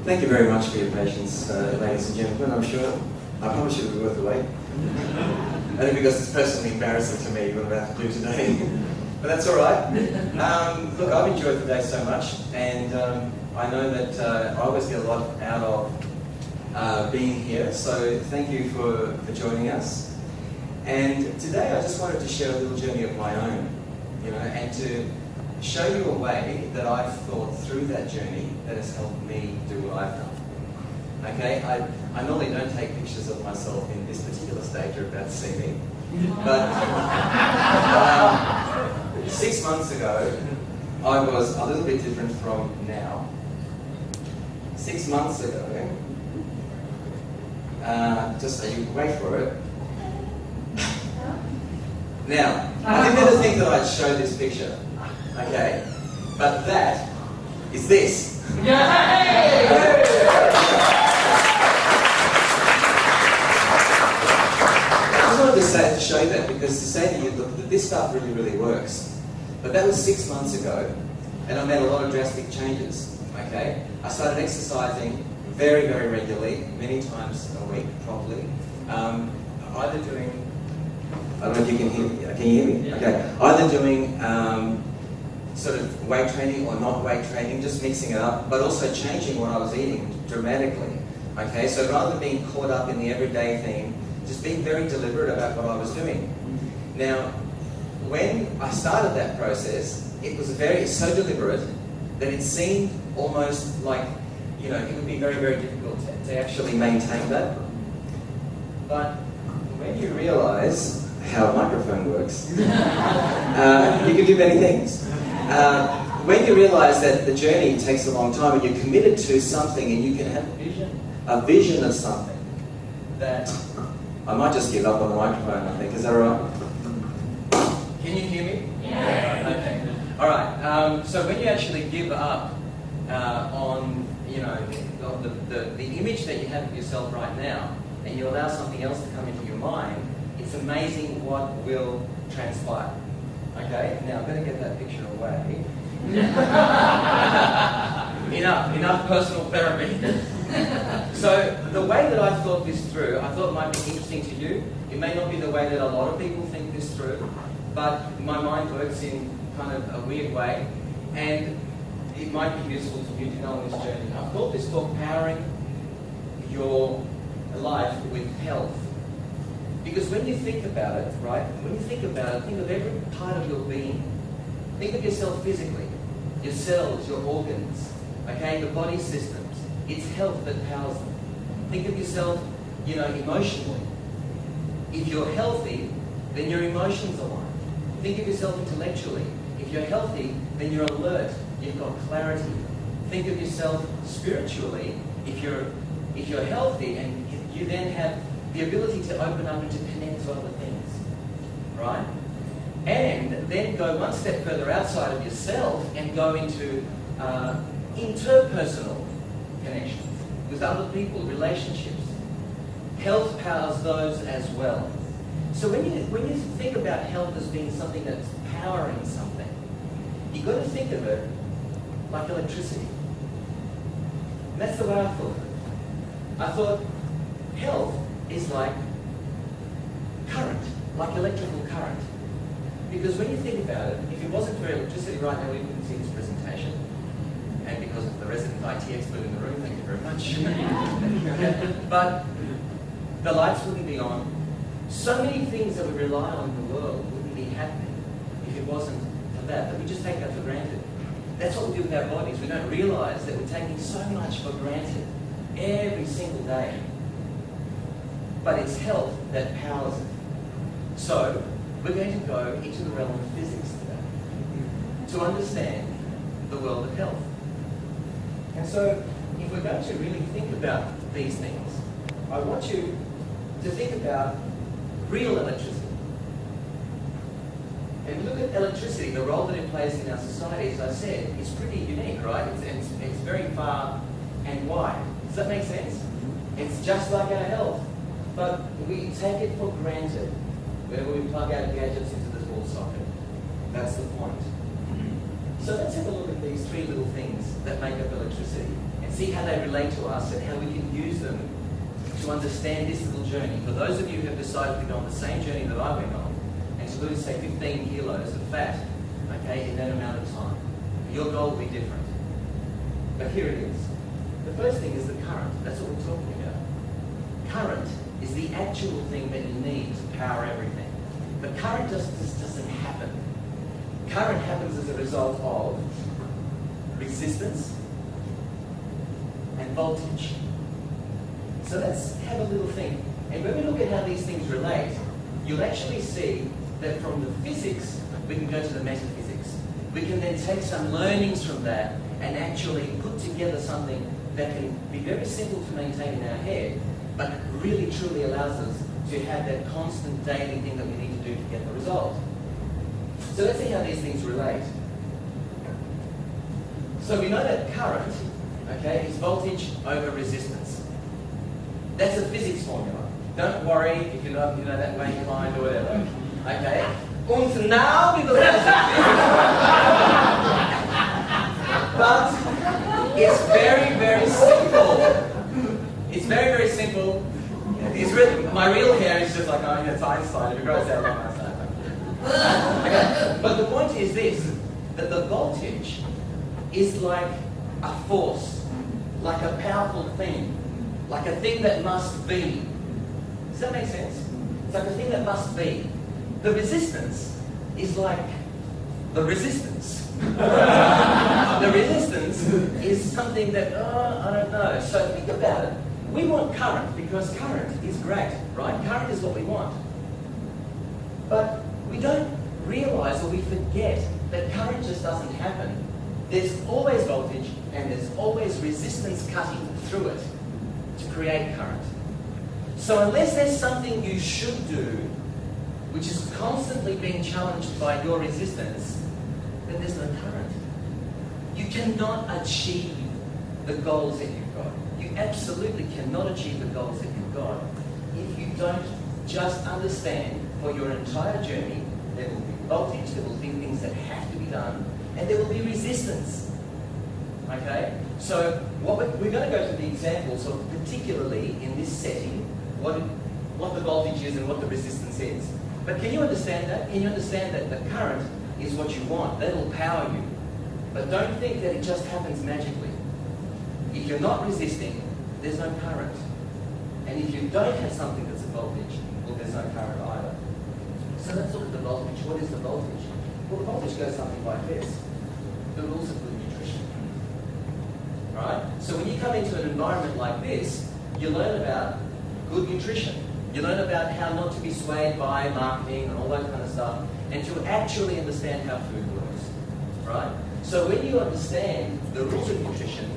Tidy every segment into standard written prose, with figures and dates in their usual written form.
Thank you very much for your patience, ladies and gentlemen. I promise you it will be worth the wait. Only because it's personally embarrassing to me what I'm about to do today. But that's all right. Look, I've enjoyed the day so much, and I know that I always get a lot out of being here, so thank you for joining us. And today I just wanted to share a little journey of my own, and to show you a way that I've thought through that journey that has helped me do what I've done. Okay, I normally don't take pictures of myself in this particular stage you're about to see me, but 6 months ago I was a little bit different from now. 6 months ago, just so you can wait for it. Now, I didn't ever think that I'd show this picture, okay, but that is this. I wanted to show you that because to say to you, look, that this stuff really, really works. But that was 6 months ago, and I made a lot of drastic changes, okay? I started exercising very, very regularly, many times a week, probably. Either doing, I don't know if you can hear me. Can you hear me? Okay. Either doing sort of weight training or not weight training, just mixing it up, but also changing what I was eating dramatically, okay? So rather than being caught up in the everyday thing, just being very deliberate about what I was doing. Now, when I started that process, it was so deliberate that it seemed almost like, it would be very, very difficult to actually maintain that. But when you realise how a microphone works, you can do many things. When you realise that the journey takes a long time and you're committed to something and you can have a vision of something that... I might just give up on the microphone, I think. Is that all right? Can you hear me? Yeah. Okay. All right. So when you actually give up on, the image that you have of yourself right now, and you allow something else to come into your mind, it's amazing what will transpire. Okay. Now I'm going to get that picture away. Enough personal therapy. So the way that I thought this through, I thought it might be interesting to you. It may not be the way that a lot of people think this through, but my mind works in kind of a weird way, and it might be useful to you to go on this journey. I've called this called Powering Your Life with Health. Because when you think about it, right, think of every part of your being. Think of yourself physically, your cells, your organs, okay, the body systems. It's health that powers them. Think of yourself, emotionally. If you're healthy, then your emotions align. Think of yourself intellectually. If you're healthy, then you're alert. You've got clarity. Think of yourself spiritually. If you're healthy, and you then have the ability to open up and to connect to other things, right? And then go one step further outside of yourself and go into interpersonal connections with other people, relationships. Health powers those as well. So when you think about health as being something that's powering something, you've got to think of it like electricity. And that's the way I thought of it. I thought health is like current, like electrical current. Because when you think about it, if it wasn't for electricity right now, we wouldn't see this presentation. And because of the resident IT expert in the room, thank you very much. But the lights wouldn't be on. So many things that we rely on in the world wouldn't be happening if it wasn't for that. But we just take that for granted. That's what we do with our bodies. We don't realise that we're taking so much for granted every single day. But it's health that powers it. So we're going to go into the realm of physics today to understand the world of health. And so, if we're going to really think about these things, I want you to think about real electricity. And look at electricity, the role that it plays in our society, as I said, is pretty unique, right? It's very far and wide. Does that make sense? It's just like our health. But we take it for granted whenever we plug our gadgets into the wall socket. That's the point. So let's have a look at these three little things that make up electricity and see how they relate to us and how we can use them to understand this little journey. For those of you who have decided to go on the same journey that I went on, and to lose, say, 15 kilos of fat, okay, in that amount of time, your goal will be different. But here it is. The first thing is the current. That's what we're talking about. Current is the actual thing that you need to power everything. But current just doesn't happen. Current happens as a result of resistance and voltage. So let's have a little think. And when we look at how these things relate, you'll actually see that from the physics, we can go to the metaphysics. We can then take some learnings from that and actually put together something that can be very simple to maintain in our head, but really truly allows us to have that constant daily thing that we need to do to get the result. So let's see how these things relate. So we know that current, okay, is voltage over resistance. That's a physics formula. Don't worry if you're not, that way inclined or whatever. Okay? Und now we will have But it's very, very simple. It's very, very simple. It's really, my real hair is just like, oh, it's Einstein. If it grows out like Einstein. Okay. But the point is this, that the voltage is like a force, like a powerful thing, like a thing that must be. Does that make sense? It's like a thing that must be. The resistance is like the resistance. The resistance is something that, I don't know. So think about it. We want current because current is great, right? Current is what we want. But we don't realize or we forget that current just doesn't happen. There's always voltage and there's always resistance cutting through it to create current. So unless there's something you should do, which is constantly being challenged by your resistance, then there's no current. You cannot achieve the goals that you've got. You absolutely cannot achieve the goals that you've got if you don't just understand for your entire journey there will be voltage, there will be things that have to be done, and there will be resistance. Okay? So we're going to go through the examples of, particularly in this setting, what the voltage is and what the resistance is. But can you understand that? Can you understand that the current is what you want? That'll power you. But don't think that it just happens magically. If you're not resisting, there's no current. And if you don't have something that's a voltage, well, there's no current either. So let's look at the voltage. What is the voltage? Well, the voltage goes something like this. The rules of good nutrition. Right? So when you come into an environment like this, you learn about good nutrition. You learn about how not to be swayed by marketing and all that kind of stuff, and to actually understand how food works. Right? So when you understand the rules of nutrition,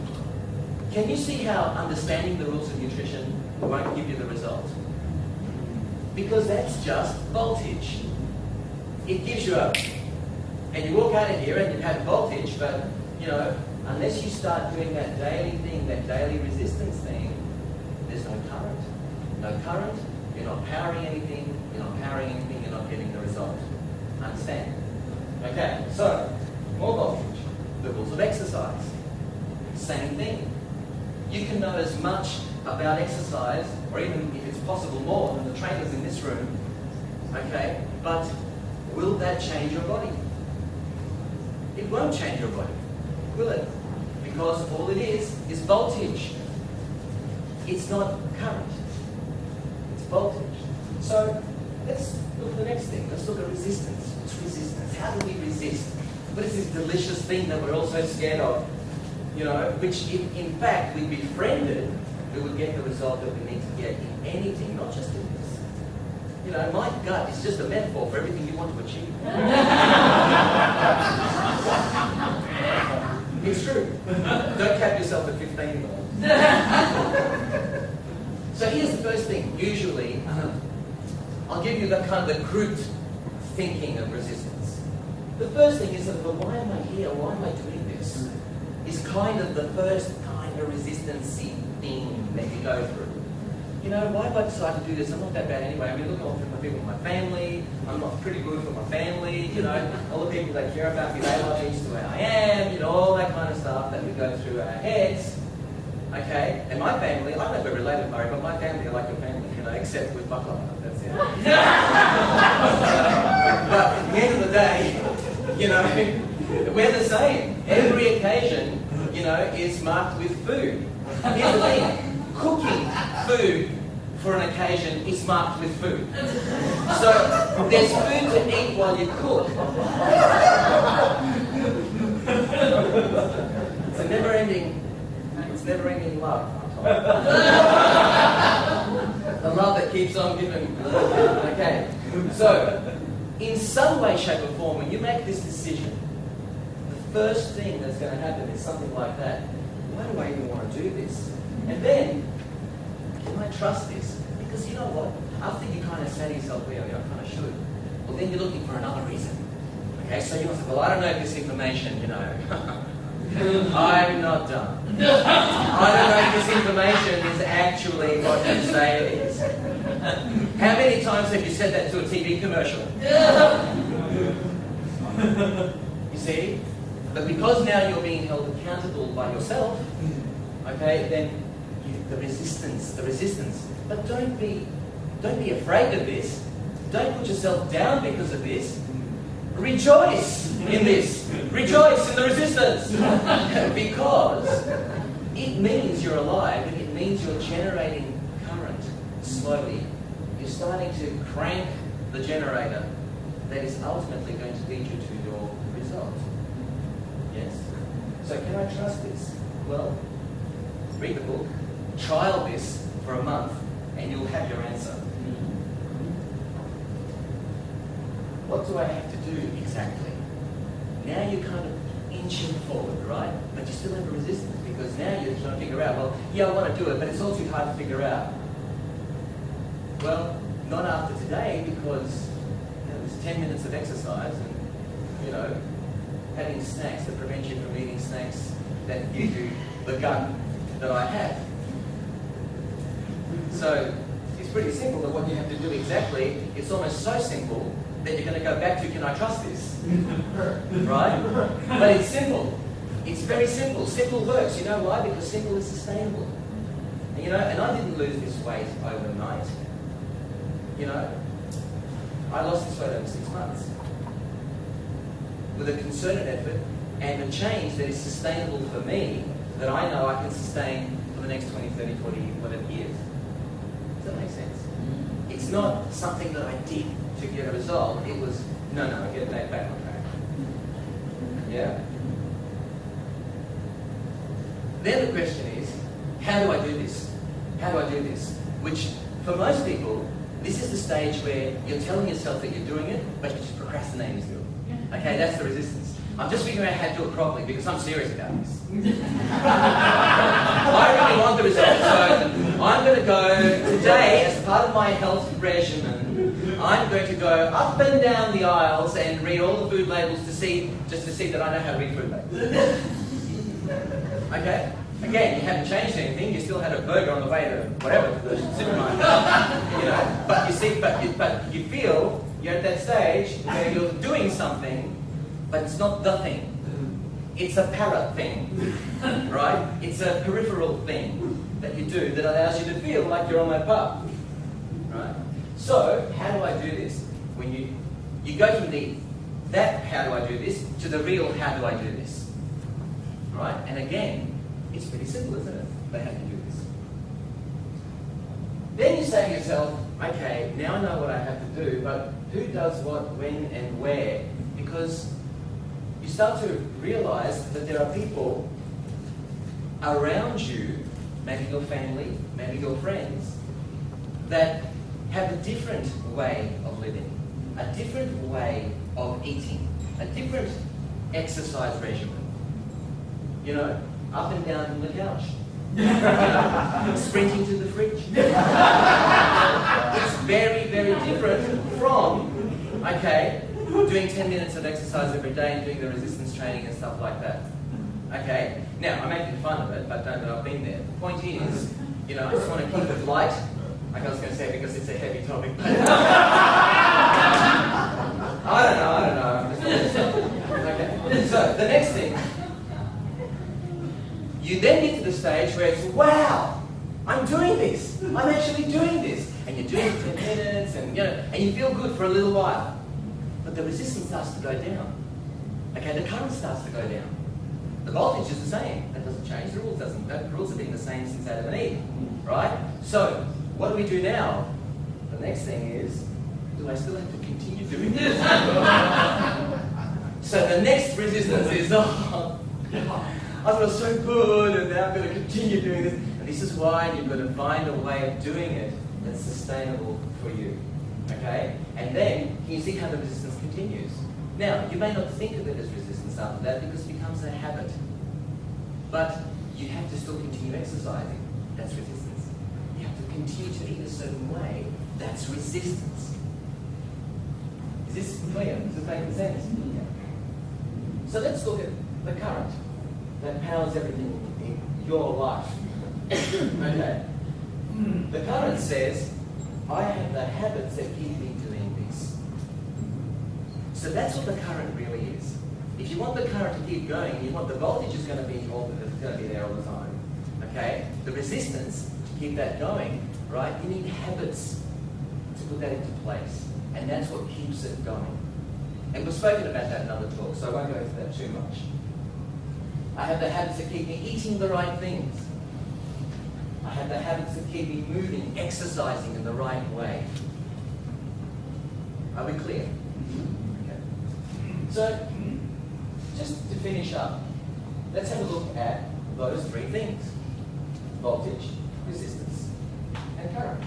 can you see how understanding the rules of nutrition won't give you the result? Because that's just voltage. It gives you and you walk out of here and you have voltage, but, unless you start doing that daily thing, that daily resistance thing, there's no current. No current, you're not powering anything, you're not getting the result. Understand? Okay, so, more voltage. The rules of exercise. Same thing. You can know as much about exercise, or even if it's possible more than the trainers in this room, okay, but will that change your body? It won't change your body, will it? Because all it is voltage. It's not current. It's voltage. So let's look at the next thing. Let's look at resistance. What's resistance? How do we resist? What is this delicious thing that we're all so scared of? Which if in fact we befriended, we would get the result that we need to get in anything, not just in this. My gut is just a metaphor for everything you want to achieve. It's true. Don't cap yourself at 15 though. So here's the first thing. Usually, I'll give you the kind of the crude thinking of resistance. The first thing is that, well, why am I here? Why am I doing this? Is kind of the first kind of resistance-y thing that you go through. Why have I decided to do this? I'm not that bad anyway. I mean, look at all the people in my family. I'm not pretty good for my family. All the people that care about me, they love me to where I am. All that kind of stuff that we go through our heads. Okay? And my family, I don't know if we're related, Murray, but my family are like your family, except with buckler. That's it. But at the end of the day, we're the same. Every occasion, is marked with food. Here's the thing. Cooking food for an occasion is marked with food. So there's food to eat while you cook. It's never-ending love. The love that keeps on giving. Okay. So, in some way, shape, or form, when you make this decision, the first thing that's going to happen is something like that. Why do I even want to do this? And then, can I trust this? Because you know what? After you kind of say to yourself, well, I kind of should. Well, then you're looking for another reason. Okay, so you must say, well, I don't know if this information, I'm not done. I don't know if this information is actually what you say it is. How many times have you said that to a TV commercial? You see? But because now you're being held accountable by yourself, okay, then the resistance. But don't be afraid of this. Don't put yourself down because of this. Rejoice in this. Rejoice in the resistance. Because it means you're alive, and it means you're generating current slowly. You're starting to crank the generator that is ultimately going to lead you to your result. Yes? So can I trust this? Well, read the book, trial this for a month, and you'll have your answer. What do I have to do exactly? Now you're kind of inching forward, right? But you still have a resistance because now you're trying to figure out, well, yeah, I want to do it, but it's all too hard to figure out. Well, not after today because there's 10 minutes of exercise and, having snacks that prevent you from eating snacks that give you the gun that I have. So it's pretty simple that what you have to do exactly, it's almost so simple that you're going to go back to, can I trust this? Right? But it's simple. It's very simple. Simple works. You know why? Because simple is sustainable. And I didn't lose this weight overnight. I lost this weight over 6 months. With a concerted effort and a change that is sustainable for me, that I know I can sustain for the next 20, 30, 40, whatever years. Does that make sense? It's not something that I did to get a result. It was, no, get that back on track. Yeah? Then the question is, how do I do this? How do I do this? Which, for most people, this is the stage where you're telling yourself that you're doing it, but you're just procrastinating still. Okay, that's the resistance. I'm just figuring out how to do it properly because I'm serious about this. I really want the result, so I'm going to go today, as part of my health regimen, I'm going to go up and down the aisles and read all the food labels just to see that I know how to read food labels. Okay? Again, you haven't changed anything. You still had a burger on the way to whatever, to the supermarket. But you see, but you feel you're at that stage where you're doing something, but it's not the thing. It's a para thing, right? It's a peripheral thing that you do that allows you to feel like you're on that path, right? So, how do I do this? When you go from that how do I do this to the real how do I do this, right? And again, it's pretty simple, isn't it? They have to do this. Then you say to yourself, okay, now I know what I have to do, but who does what, when, and where? Because you start to realize that there are people around you, maybe your family, maybe your friends, that have a different way of living, a different way of eating, a different exercise regimen. Up and down from the couch. Sprinting to the fridge. It's very, very different from, doing 10 minutes of exercise every day and doing the resistance training and stuff like that. Okay? Now, I'm making fun of it, but don't know I've been there. The point is, I just want to keep it light. Like I was going to say, because it's a heavy topic. I don't know. I'm just okay. So, the next thing, you then get to the stage where it's, wow, I'm doing this. I'm actually doing this. And you're doing it 10 minutes and, and you feel good for a little while. But the resistance starts to go down. Okay, the current starts to go down. The voltage is the same. That doesn't change. The rules have been the same since Adam and Eve, right? So, what do we do now? The next thing is, do I still have to continue doing this? So the next resistance is, oh, I feel so good, and now I'm going to continue doing this. And this is why you've got to find a way of doing it that's sustainable for you. Okay? And then, you see how the resistance continues. Now, you may not think of it as resistance after that because it becomes a habit. But you have to still continue exercising. That's resistance. You have to continue to eat a certain way. That's resistance. Is this clear? Does it make sense? Yeah. So let's look at the current that powers everything in your life. Okay. The current says, I have the habits that keep me doing this. So that's what the current really is. If you want the current to keep going, you want the voltage is going to be there all the time. Okay? The resistance to keep that going, right? You need habits to put that into place. And that's what keeps it going. And we've spoken about that in other talks, so I won't go into that too much. I have the habits that keep me eating the right things. I have the habits that keep me moving, exercising in the right way. Are we clear? Okay. So, just to finish up, let's have a look at those three things. Voltage, resistance, and current.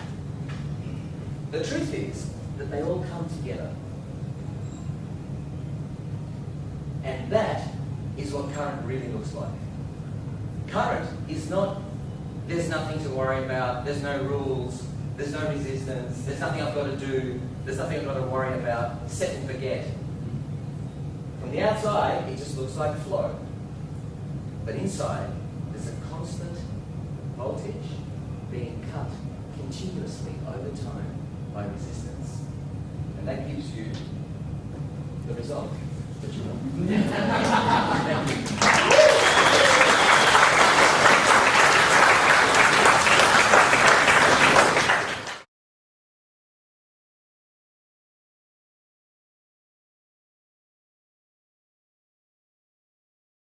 The truth is that they all come together. And that is what current really looks like. Current is not, there's nothing to worry about, there's no rules, there's no resistance, there's nothing I've got to do, there's nothing I've got to worry about, set and forget. From the outside, it just looks like flow. But inside, there's a constant voltage being cut continuously over time by resistance. And that gives you the result that you want. Thank you.